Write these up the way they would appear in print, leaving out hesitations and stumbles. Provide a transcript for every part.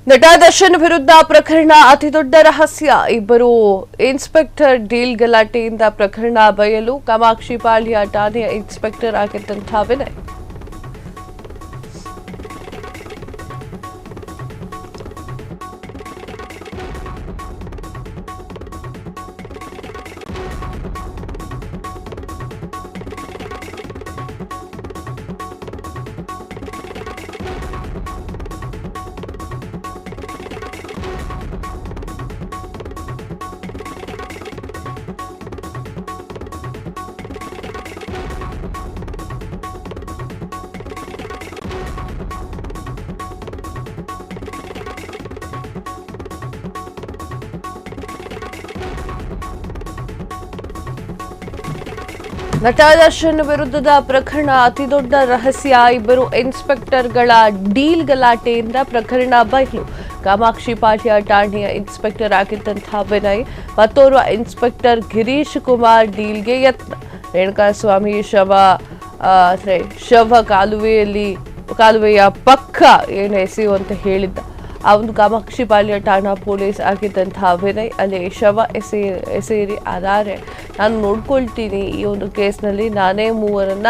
ನಟ ದರ್ಶನ್ ವಿರುದ್ಧ ಪ್ರಕರಣ ಅತಿದೊಡ್ಡ ರಹಸ್ಯ. ಇಬ್ಬರು ಇನ್ಸ್ಪೆಕ್ಟರ್ ಡೀಲ್ ಗಲಾಟೆಯಿಂದ ಪ್ರಕರಣ ಬಯಲು. ಕಾಮಾಕ್ಷಿ ಪಾಳ್ಯ ಠಾಣೆಯ ಇನ್ಸ್ಪೆಕ್ಟರ್ ಆಗಿದ್ದಂಥ ವಿನಯ್ ನಟ ದರ್ಶನ್ ವಿರುದ್ಧದ ಪ್ರಕರಣ ಅತಿದೊಡ್ಡ ರಹಸ್ಯ. ಇಬ್ಬರು ಇನ್ಸ್ಪೆಕ್ಟರ್ಗಳ ಡೀಲ್ ಗಲಾಟೆಯಿಂದ ಪ್ರಕರಣ ಬಯಲು. ಕಾಮಾಕ್ಷಿ ಪಾಳ್ಯ ಠಾಣೆಯ ಇನ್ಸ್ಪೆಕ್ಟರ್ ಆಗಿದ್ದಂತಹ ವಿನಯ್ ಮತ್ತೋರ್ವ ಇನ್ಸ್ಪೆಕ್ಟರ್ ಗಿರೀಶ್ ಕುಮಾರ್ ಡೀಲ್ಗೆ ಯತ್ನ. ರೇಣುಕಾಸ್ವಾಮಿ ಶವ ಕಾಲುವೆಯ ಪಕ್ಕ ಏನು ಎಸೆಯುವಂತ ಹೇಳಿದ್ದ. ಆ ಒಂದು ಕಾಮಾಕ್ಷಿ ಪಾಳ್ಯ ಠಾಣಾ ಪೊಲೀಸ್ ಆಗಿದ್ದಂತಹ ವಿನಯ್ ಅಲ್ಲಿ ಶವ ಎಸೆಯಿರಿ ಅದಾರೆ ನಾನು ನೋಡ್ಕೊಳ್ತೀನಿ, ಈ ಒಂದು ಕೇಸ್ನಲ್ಲಿ ನಾನೇ ಮೂವರನ್ನ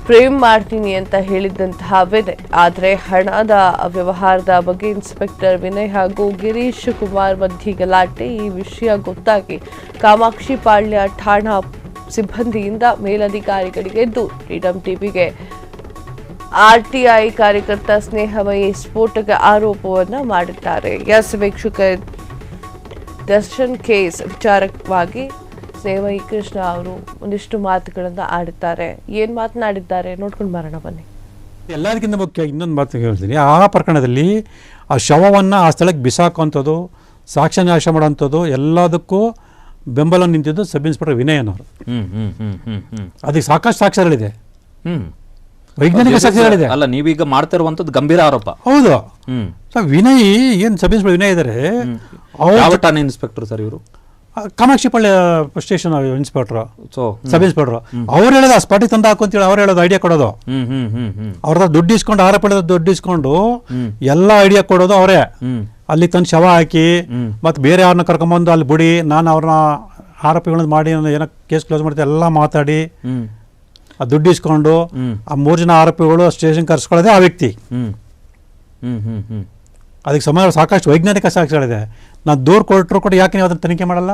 ಫ್ರೇಮ್ ಮಾಡ್ತೀನಿ ಅಂತ ಹೇಳಿದ್ದಂತಹ ವಿನಯ್. ಆದರೆ ಹಣದ ವ್ಯವಹಾರದ ಬಗ್ಗೆ ಇನ್ಸ್ಪೆಕ್ಟರ್ ವಿನಯ್ ಹಾಗೂ ಗಿರೀಶ್ ಕುಮಾರ್ ಮಧ್ಯೆ ಗಲಾಟೆ. ಈ ವಿಷಯ ಗೊತ್ತಾಗಿ ಕಾಮಾಕ್ಷಿ ಪಾಳ್ಯ ಠಾಣಾ ಸಿಬ್ಬಂದಿಯಿಂದ ಮೇಲಧಿಕಾರಿಗಳಿಗೆ ದೂರು. ಫ್ರೀಡಂ ಟಿವಿಗೆ ಆರ್ಟಿಐ ಕಾರ್ಯಕರ್ತ ಸ್ನೇಹಮಯಿ ಸ್ಫೋಟಕ ಆರೋಪವನ್ನ ಮಾಡಿದ್ದಾರೆ. ಎಸ್ ವೀಕ್ಷಕ, ದರ್ಶನ್ ಕೇಸ್ ವಿಚಾರವಾಗಿ ಸ್ನೇಹಮಯಿ ಕೃಷ್ಣ ಅವರು ಒಂದಿಷ್ಟು ಮಾತುಗಳನ್ನ ಆಡಿದ್ದಾರೆ. ಏನ್ ಮಾತನಾಡಿದ್ದಾರೆ ನೋಡ್ಕೊಂಡು ಬರೋಣ ಬನ್ನಿ. ಎಲ್ಲದಕ್ಕಿಂತ ಮುಖ್ಯ ಇನ್ನೊಂದು ಮಾತು ಹೇಳ್ತೀನಿ. ಆ ಪ್ರಕರಣದಲ್ಲಿ ಆ ಶವವನ್ನು ಆ ಸ್ಥಳಕ್ಕೆ ಬಿಸಾಕುವಂಥದ್ದು, ಸಾಕ್ಷ್ಯ ನಾಶ ಮಾಡೋಂಥದ್ದು ಎಲ್ಲದಕ್ಕೂ ಬೆಂಬಲ ನಿಂತಿದ್ದು ಸಬ್ ಇನ್ಸ್ಪೆಕ್ಟರ್ ವಿನಯನವರು. ಅದಕ್ಕೆ ಸಾಕಷ್ಟು ಸಾಕ್ಷ್ಯಗಳಿದೆ, ವೈಜ್ಞಾನಿಕ ಸಾಕ್ಷ್ಯಗಳಿದೆ. ಅಲ್ಲ, ನೀವೀಗ ಮಾಡ್ತಾ ಇರುವಂತದ್ದು ಗಂಭೀರ ಆರೋಪ. ಹೌದು. ವಿನಯ್ ಏನು ಸಬ್ ಇನ್ಸ್ಪೆಕ್ಟರ್ ವಿನಯ್ ಇದ್ದಾರೆ. ಯಾವ ಠಾಣೆ ಇನ್ಸ್ಪೆಕ್ಟರ್ ಸರ್ ಇವರು? ಕಾಮಾಕ್ಷಿ ಪಾಳ್ಯ ಸ್ಟೇಷನ್ ಇನ್ಸ್ಪೆಕ್ಟರ್, ಸಬ್ ಇನ್ಸ್ಪೆಕ್ಟರ್. ಅವ್ರು ಹೇಳೋದು ಆ ಸ್ಪಾಟಿಗೆ ತಂದು ಹಾಕಂತೇಳಿ ಅವ್ರು ಹೇಳೋದು, ಐಡಿಯಾ ಕೊಡೋದು ಅವ್ರದ ದುಡ್ಡು ಇಸ್ಕೊಂಡು, ಆರೋಪ ದುಡ್ಡು ಇಸ್ಕೊಂಡು ಎಲ್ಲ ಐಡಿಯಾ ಕೊಡೋದು ಅವರೇ. ಅಲ್ಲಿ ತಂದು ಶವ ಹಾಕಿ ಮತ್ತೆ ಬೇರೆ ಯಾರನ್ನ ಕರ್ಕೊಂಬಂದು ಅಲ್ಲಿ ಬಿಡಿ, ನಾನು ಅವ್ರನ್ನ ಆರೋಪಿಗಳನ್ನ ಮಾಡಿ ಏನೋ ಕೇಸ್ ಕ್ಲೋಸ್ ಮಾಡ್ತೀವಿ ಎಲ್ಲ ಮಾತಾಡಿ ಆ ದುಡ್ಡು ಇಸ್ಕೊಂಡು ಆ 3 ಜನ ಆರೋಪಿಗಳು ಸ್ಟೇಷನ್ ಕರ್ಸ್ಕೊಳ್ಳೋದೇ ಆ ವ್ಯಕ್ತಿ. ಅದಕ್ಕೆ ಸಾಕಷ್ಟು ವೈಜ್ಞಾನಿಕ ಸಾಕ್ಷ್ಯಗಳಿದೆ. ನಾನು ದೂರು ಕೊಟ್ಟರು ಕೂಡ ಯಾಕೆ ನೀವು ಅದನ್ನು ತನಿಖೆ ಮಾಡಲ್ಲ?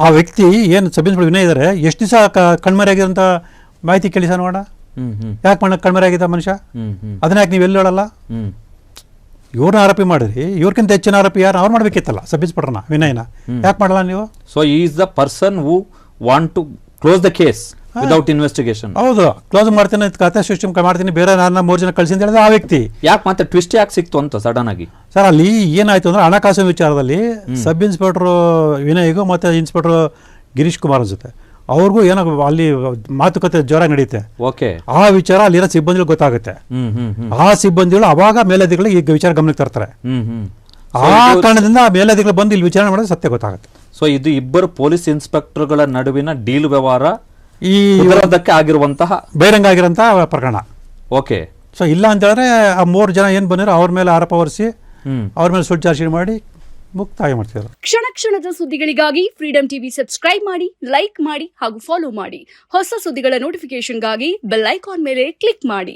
ಆ ವ್ಯಕ್ತಿ ಏನು ಸಬ್ ಇನ್ಸ್ಪೆಕ್ಟರ್ ವಿನಯ್ ಇದ್ದಾರೆ, ಎಷ್ಟು ದಿವಸ ಕಣ್ಮರೆಯಾಗಿರೋಂಥ ಮಾಹಿತಿ ಕೇಳಿ ಸರ್ ನೋಡ. ಯಾಕೆ ಕಣ್ಮರೆಯಾಗಿದ್ದ ಮನುಷ್ಯ, ಅದನ್ನ ಯಾಕೆ ನೀವು ಎಲ್ಲಿ ಹೇಳಲ್ಲ? ಇವ್ರನ್ನ ಆರೋಪಿ ಮಾಡಿದ್ರಿ, ಇವ್ರಕ್ಕಿಂತ ಹೆಚ್ಚಿನ ಆರೋಪಿ ಯಾರು ಅವ್ರು ಮಾಡ್ಬೇಕಿತ್ತಲ್ಲ ಸಬ್ ಇನ್ಸ್ಪೆಕ್ಟರ್ನ ವಿನಯ್ನ. ಯಾಕೆ ಮಾಡಲ್ಲ ನೀವು? So is the person who want to close the case without investigation. ಹೌದು, ಕ್ಲೋಸ್ ಮಾಡ್ತೀನಿ, ಖಾತೆ ಸಿಸ್ಟಮ್ ಮಾಡ್ತೀನಿ, ಬೇರೆ ನಾನು 3 ಜನ ಕಳಿಸಿ ಅಂತ ಹೇಳಿದ್ರೆ ಆ ವ್ಯಕ್ತಿ. ಯಾಕೆ ಮತ್ತೆ ಟ್ವಿಸ್ಟ್ ಯಾಕೆ ಸಿಕ್ತು ಅಂತ ಸಡನ್ ಆಗಿ? ಸರ್ ಅಲ್ಲಿ ಏನಾಯ್ತು ಅಂದ್ರೆ ಹಣಕಾಸಿನ ವಿಚಾರದಲ್ಲಿ ಸಬ್ ಇನ್ಸ್ಪೆಕ್ಟರ್ ವಿನಯ್ಗೂ ಮತ್ತೆ ಇನ್ಸ್ಪೆಕ್ಟರ್ ಗಿರೀಶ್ ಕುಮಾರ್ ಜೊತೆ ಅವ್ರಿಗೂ ಏನೋ ಅಲ್ಲಿ ಮಾತುಕತೆ ಜೋರಾಗಿ ನಡೆಯುತ್ತೆ. ಓಕೆ, ಆ ವಿಚಾರ ಅಲ್ಲಿರೋ ಸಿಬ್ಬಂದಿಗಳು ಗೊತ್ತಾಗುತ್ತೆ. ಆ ಸಿಬ್ಬಂದಿಗಳು ಅವಾಗ ಮೇಲಧಿಕಾರಿಗಳು ಈ ವಿಚಾರ ಗಮನಕ್ಕೆ ತರ್ತಾರೆ. ಆ ಕಾರಣದಿಂದ ಮೇಲಧಿಕಾರಿಗಳು ಬಂದು ಇಲ್ಲಿ ವಿಚಾರಣೆ ಮಾಡಿದ್ರೆ ಸತ್ಯ ಗೊತ್ತಾಗುತ್ತೆ. ಸೊ ಇದು ಇಬ್ಬರು ಪೊಲೀಸ್ ಇನ್ಸ್ಪೆಕ್ಟರ್ಗಳ ನಡುವಿನ ಡೀಲ್ ವ್ಯವಹಾರ, ಈ ವಿರೋಧಕ್ಕೆ ಆಗಿರುವಂತಹ ಬಹಿರಂಗ ಆಗಿರೋಂತಹ ಪ್ರಕರಣ. ಓಕೆ, ಸೊ ಇಲ್ಲ ಅಂತ ಹೇಳಿದ್ರೆ ಆ 3 ಜನ ಏನು ಬಂದಿರೋ ಅವ್ರ ಮೇಲೆ ಆರೋಪ ಹೊರಿಸಿ ಅವ್ರ ಮೇಲೆ ಸುಳ್ಳು ಚಾರ್ಜ್ ಮಾಡಿ ಮುಕ್ತಾಯ ಮಾಡ್ತಿದ್ರು. ಕ್ಷಣ ಕ್ಷಣದ ಸುದ್ದಿಗಳಿಗಾಗಿ ಫ್ರೀಡಂ ಟಿವಿ ಸಬ್ಸ್ಕ್ರೈಬ್ ಮಾಡಿ, ಲೈಕ್ ಮಾಡಿ ಹಾಗೂ ಫಾಲೋ ಮಾಡಿ. ಹೊಸ ಸುದ್ದಿಗಳ ನೋಟಿಫಿಕೇಶನ್ಗಾಗಿ ಬೆಲ್ ಐಕಾನ್ ಮೇಲೆ ಕ್ಲಿಕ್ ಮಾಡಿ.